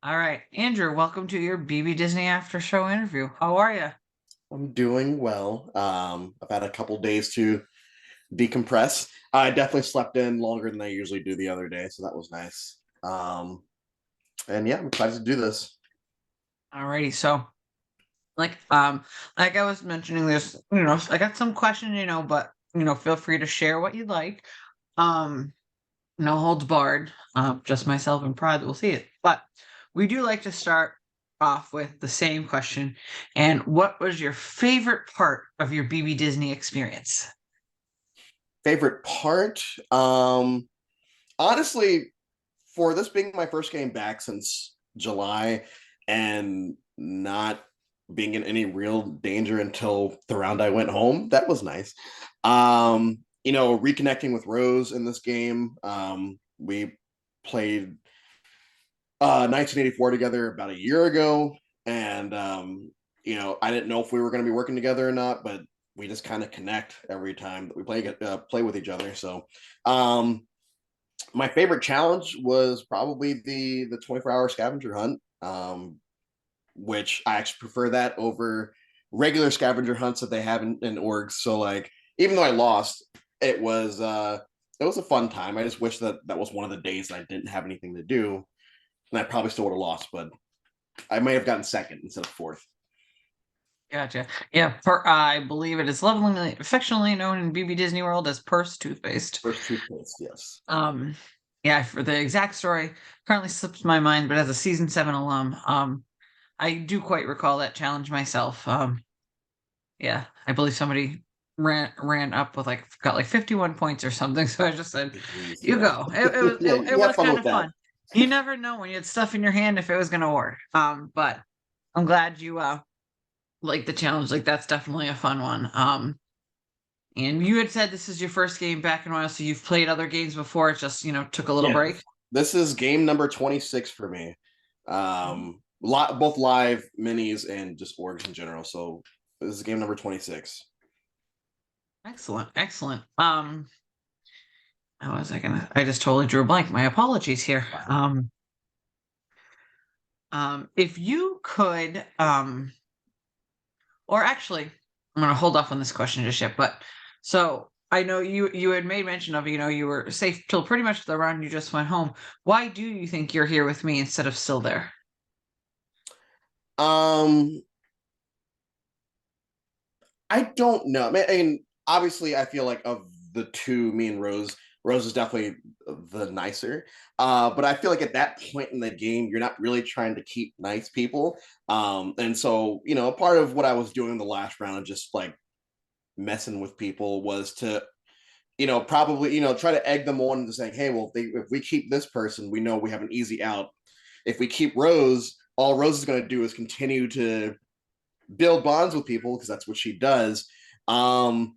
All right, Andrew, welcome to your BB Disney After Show interview. How are you? I'm doing well. I've had a couple days to decompress. I definitely slept in longer than I usually do the other day, so that was nice. And yeah, I'm excited to do this. Alrighty, so like I was mentioning this, I got some questions, but feel free to share what you'd like. Um, no holds barred. Just myself and Pride will see it. But we do like to start off with the same question. And what was your favorite part of your BB Disney experience? Favorite part? Honestly, for this being my first game back since July and not being in any real danger until the round I went home, that was nice. Reconnecting with Rose in this game. We played 1984 together about a year ago, and I didn't know if we were going to be working together or not, but we just kind of connect every time that we play with each other. So, my favorite challenge was probably the 24-hour scavenger hunt, which I actually prefer that over regular scavenger hunts that they have in orgs. So, like, even though I lost, it was it was a fun time. I just wish that was one of the days that I didn't have anything to do, and I probably still would have lost, but I may have gotten second instead of fourth. Gotcha. Yeah, I believe it is lovingly, affectionately known in BB Disney World as Purse Toothpaste. First toothpaste, yes. Um, yeah, for the exact story, currently slips my mind, but as a season 7 alum, I do quite recall that challenge myself. Yeah, I believe somebody ran up with got like 51 points or something. So I just said, Jeez, "You yeah. go." It Yeah, it you have was fun kind with of that. fun. You never know when you had stuff in your hand if it was gonna work. But I'm glad you like the challenge. Like that's definitely a fun one. And you had said this is your first game back in a while, so you've played other games before. It just took a little Yeah. break. This is game number 26 for me. Both live minis and just orgs in general. So this is game number 26. Excellent, excellent. How was I gonna? I just totally drew a blank. My apologies here. If you could, or actually, I'm gonna hold off on this question just yet. But so I know you had made mention of you were safe till pretty much the round you just went home. Why do you think you're here with me instead of still there? Um, I don't know. I mean, obviously, I feel like of the two, me and Rose, Rose is definitely the nicer. But I feel like at that point in the game, you're not really trying to keep nice people. And so, a part of what I was doing in the last round of just like messing with people was to, probably, try to egg them on into saying, hey, well, if we keep this person, we know we have an easy out. If we keep Rose, all Rose is going to do is continue to build bonds with people because that's what she does. Um,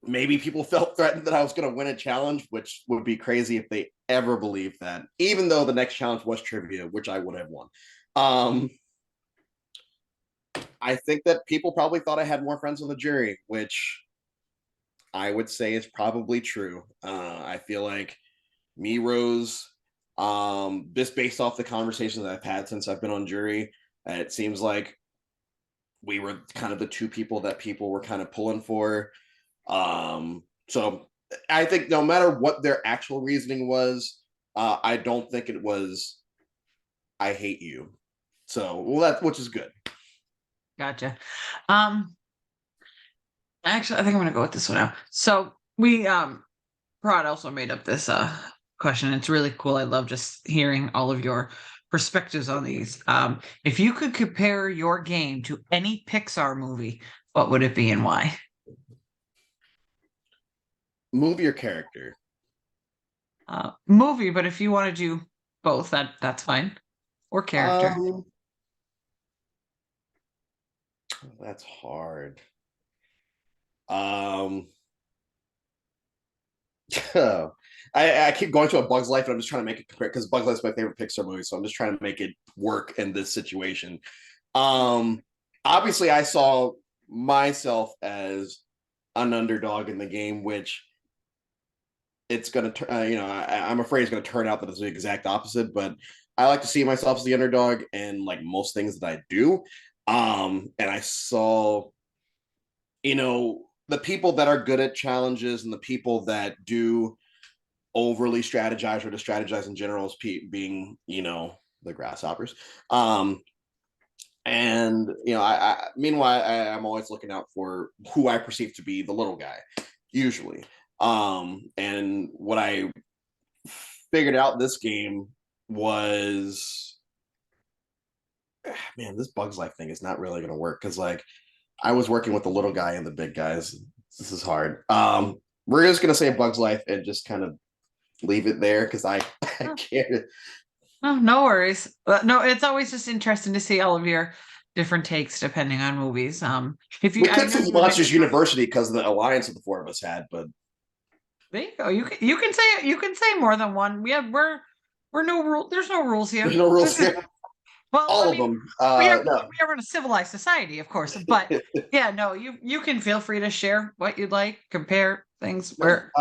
Maybe people felt threatened that I was going to win a challenge, which would be crazy if they ever believed that, even though the next challenge was trivia, which I would have won. Um, I think that people probably thought I had more friends on the jury, which I would say is probably true. I feel like me, Rose, just based off the conversations that I've had since I've been on jury, it seems like we were kind of the two people that people were kind of pulling for. So I think no matter what their actual reasoning was, I don't think it was I hate you. So well, that which is good. Gotcha. Um, Actually, I think I'm gonna go with this one now. So we Prod also made up this question. It's really cool. I love just hearing all of your perspectives on these. If you could compare your game to any Pixar movie, what would it be and why? Move your character. Movie, but if you want to do both, that's fine. Or character. Um, that's hard. Um, I keep going to a Bug's Life, and I'm just trying to make it compare because Bug's Life is my favorite Pixar movie, so I'm just trying to make it work in this situation. Um, Obviously, I saw myself as an underdog in the game, which it's going to, I'm afraid it's going to turn out that it's the exact opposite. But I like to see myself as the underdog in like most things that I do. And I saw, the people that are good at challenges and the people that do overly strategize or to strategize in general as being, the grasshoppers. Um, and meanwhile, I'm always looking out for who I perceive to be the little guy, usually. And what I figured out this game was, man, this Bugs Life thing is not really going to work because like I was working with the little guy and the big guys. This is hard. We're just going to say Bugs Life and just kind of leave it there because I Oh, can't. oh, no worries. No, it's always just interesting to see all of your different takes depending on movies. If We you, I could know say you had Monsters mentioned. University because of the alliance that the four of us had, but There you go. You can say more than one. We're no rule. There's no rules there's here. no rules This is here. well. I All of mean, them. No. we are in a civilized society, of course. But yeah, no. You can feel free to share what you'd like, compare things. No. Where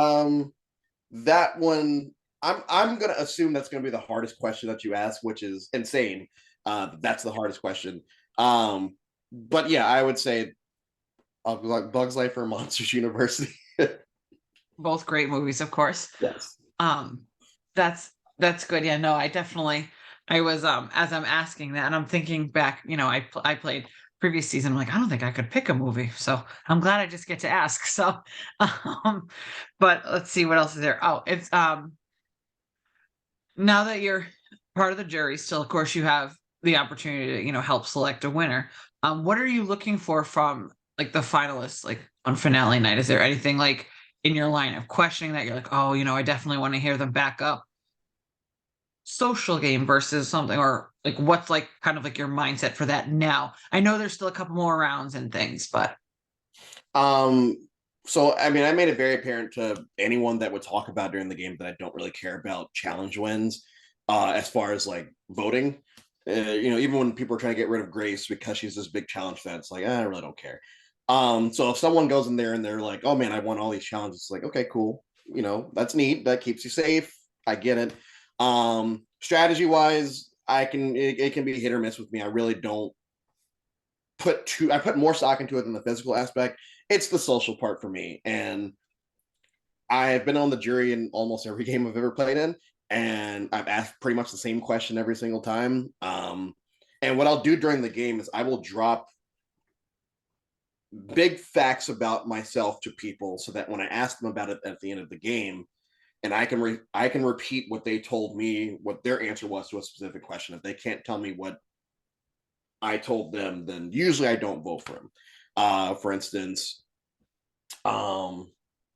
That one, I'm gonna assume that's gonna be the hardest question that you ask, which is insane. That's the hardest question. But yeah, I would say like Bugs Life or Monsters University. both great movies, of course. Yes. Um, that's good. Yeah, no, I was as I'm asking that and I'm thinking back, I played previous season. I'm like, I don't think I could pick a movie. So I'm glad I just get to ask. So um but let's see what else is there. Oh, it's now that you're part of the jury, still of course you have the opportunity to, help select a winner. What are you looking for from like the finalists like on finale night? Is there anything like in your line of questioning that you're like, oh, I definitely want to hear them back up social game versus something, or like what's like kind of like your mindset for that now? I know there's still a couple more rounds and things, but Um, so I mean, I made it very apparent to anyone that would talk about during the game that I don't really care about challenge wins, as far as like voting. Even when people are trying to get rid of Grace because she's this big challenge fan, it's like I really don't care. So if someone goes in there and they're like, "Oh man, I won all these challenges," it's like, okay, cool. That's neat. That keeps you safe. I get it. Strategy wise, it can be hit or miss with me. I really don't I put more stock into it than the physical aspect. It's the social part for me. And I've been on the jury in almost every game I've ever played in, and I've asked pretty much the same question every single time. And what I'll do during the game is I will drop big facts about myself to people so that when I ask them about it at the end of the game, and I can repeat what they told me, what their answer was to a specific question. If they can't tell me what I told them, then usually I don't vote for them. For instance, me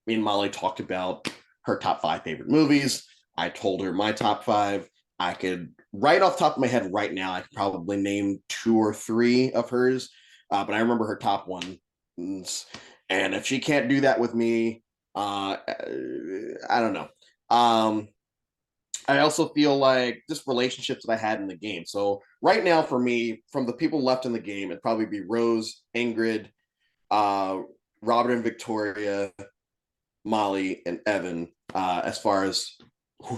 and Molly talked about her top 5 favorite movies. I told her my top 5. I could, right off the top of my head right now, I could probably name 2 or 3 of hers, but I remember her top ones. And if she can't do that with me, I don't know. Um, I also feel like just relationships that I had in the game. So right now, for me, from the people left in the game, it'd probably be Rose, Ingrid, uh, Robert and Victoria, Molly, and Evan, as far as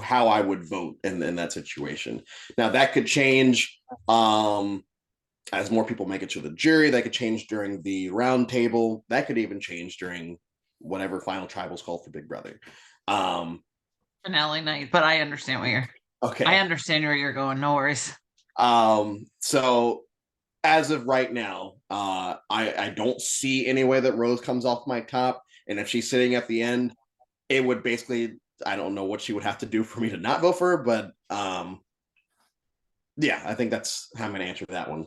how I would vote in that situation. Now that could change as more people make it to the jury. That could change during the round table. That could even change during whatever final tribal's called for Big Brother. Um, finale night. But I okay. understand where you're going. No worries. So as of right now, I don't see any way that Rose comes off my top. And if she's sitting at the end, it would basically, I don't know what she would have to do for me to not vote for her, but yeah, I think that's how I'm going to answer that one.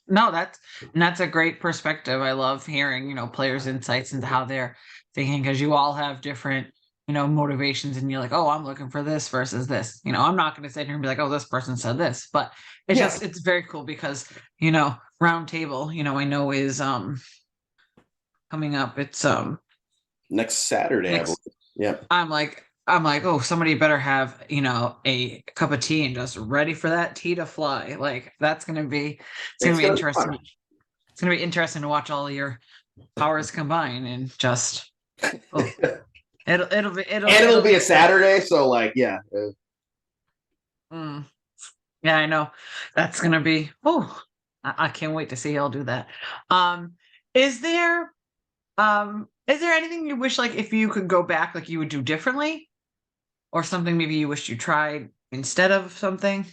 No, that's a great perspective. I love hearing, players' insights into how they're thinking because you all have different, motivations and you're like, oh, I'm looking for this versus this. I'm not gonna sit here and be like, oh, this person said this, but Yeah, it's very cool because, round table, I know is coming up. It's next Saturday, I believe. next Yeah, I'm like, oh, somebody better have, a cup of tea and just ready for that tea to fly. Like it's gonna it's be going to be interesting. fun. It's gonna be interesting to watch all your powers combine and just oh it'll And it'll it'll be be a great. Saturday, so like, yeah. Mm. Yeah, I know. That's gonna be, oh, I can't wait to see y'all do that. Um, is there is there anything you wish, like, if you could go back, like, you would do differently? Or something maybe you wish you tried instead of something?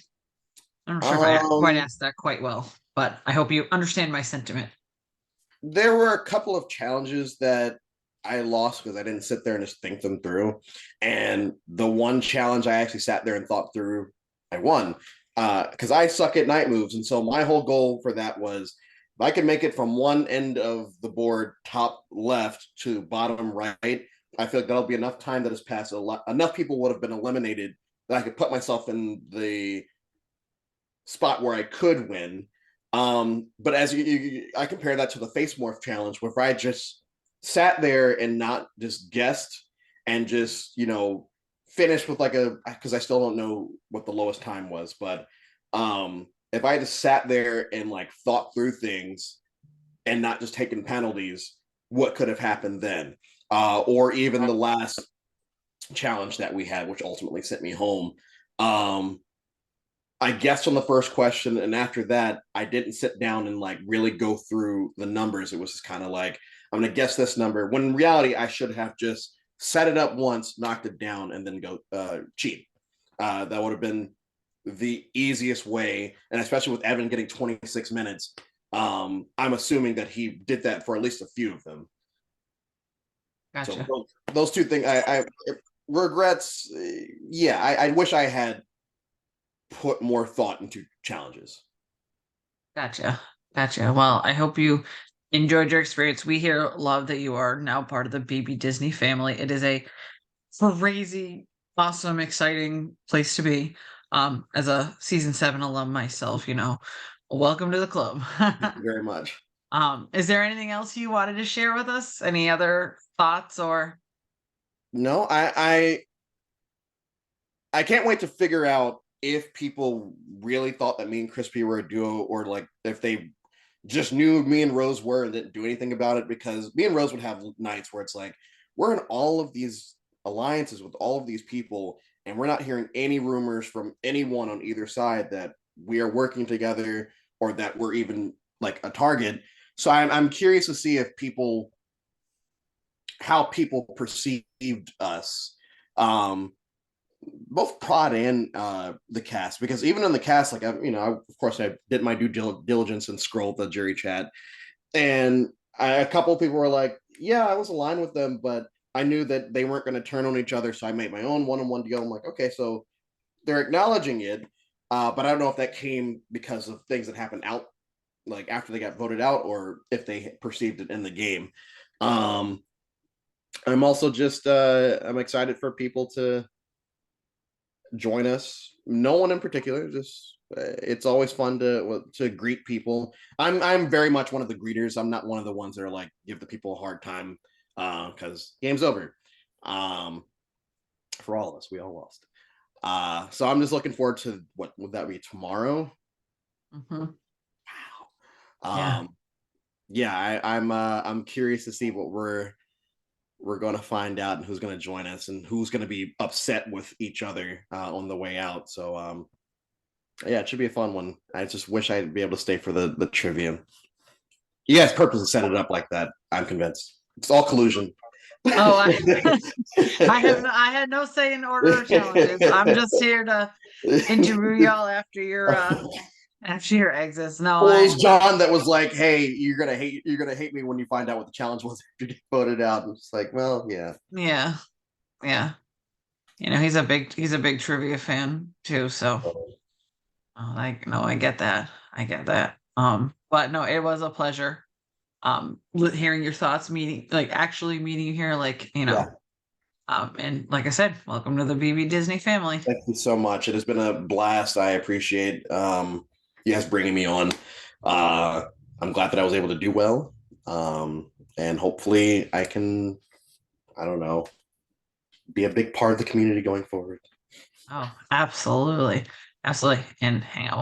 I'm not sure if I quite Um, asked that quite well, but I hope you understand my sentiment. there were a couple of challenges that I lost because I didn't sit there and just think them through. And the one challenge I actually sat there and thought through, I won. Because I suck at night moves. And so my whole goal for that was if I could make it from one end of the board, top left, to bottom right, I feel like that'll be enough time that has passed. Enough people would have been eliminated that I could put myself in the spot where I could win. But as I compare that to the face morph challenge, where if I just sat there and not just guessed and just finished with like a, because I still don't know what the lowest time was, but if I just sat there and like thought through things and not just taken penalties, what could have happened then? Or even the last challenge that we had, which ultimately sent me home. Um, I guessed on the first question, and after that, I didn't sit down and like really go through the numbers. It was just kind of like, I'm gonna guess this number. When in reality, I should have just set it up once, knocked it down, and then go cheat. That would have been the easiest way, and especially with Evan getting 26 minutes, I'm assuming that he did that for at least a few of them. So Gotcha. those two things, I regrets. Yeah, I wish I had put more thought into challenges. Gotcha. Gotcha. Well, I hope you enjoyed your experience. We here love that you are now part of the BB Disney family. It is a crazy, awesome, exciting place to be. As a season 7 alum myself, welcome to the club. Thank you very much. Is there anything else you wanted to share with us? Any other thoughts or No, I can't wait to figure out if people really thought that me and Crispy were a duo, or like if they just knew me and Rose were and didn't do anything about it. Because me and Rose would have nights where it's like we're in all of these alliances with all of these people, and we're not hearing any rumors from anyone on either side that we are working together or that we're even like a target. So I'm curious to see if people how people perceived us. Um, both Prod and the cast, because even in the cast, like of course I did my due diligence and scrolled the jury chat, and a couple of people were like, "Yeah, I was aligned with them, but I knew that they weren't going to turn on each other, so I made my own one-on-one deal." I'm like, okay, so they're acknowledging it, but I don't know if that came because of things that happened out like after they got voted out, or if they perceived it in the game. Um, I'm also just I'm excited for people to join us. No one in particular, just it's always fun to greet people. I'm very much one of the greeters. I'm not one of the ones that are like give the people a hard time because game's over. Um, for all of us, we all lost. So I'm just looking forward to what would that be tomorrow? Mhm. Wow. Yeah. Yeah, I'm curious to see what we're going to find out and who's going to join us and who's going to be upset with each other on the way out. So yeah, it should be a fun one. I just wish I'd be able to stay for the trivia. You guys purposely set it up like that. I'm convinced it's all collusion. Oh, I had no say in order of challenges. I'm just here to interview y'all after your exits. No, Well, it was John that was like, "Hey, you're gonna hate me when you find out what the challenge was after you get voted out." And it's like, well, yeah. yeah, yeah. He's a big trivia fan too, so like no, I get that. I get that. But no, it was a pleasure. Hearing your thoughts, actually meeting you here, Yeah. and like I said, welcome to the BB Disney family. Thank you so much. It has been a blast. I appreciate you guys bringing me on. Uh, I'm glad that I was able to do well. And hopefully I can, I don't know, be a big part of the community going forward. Oh, absolutely. Absolutely. And hang on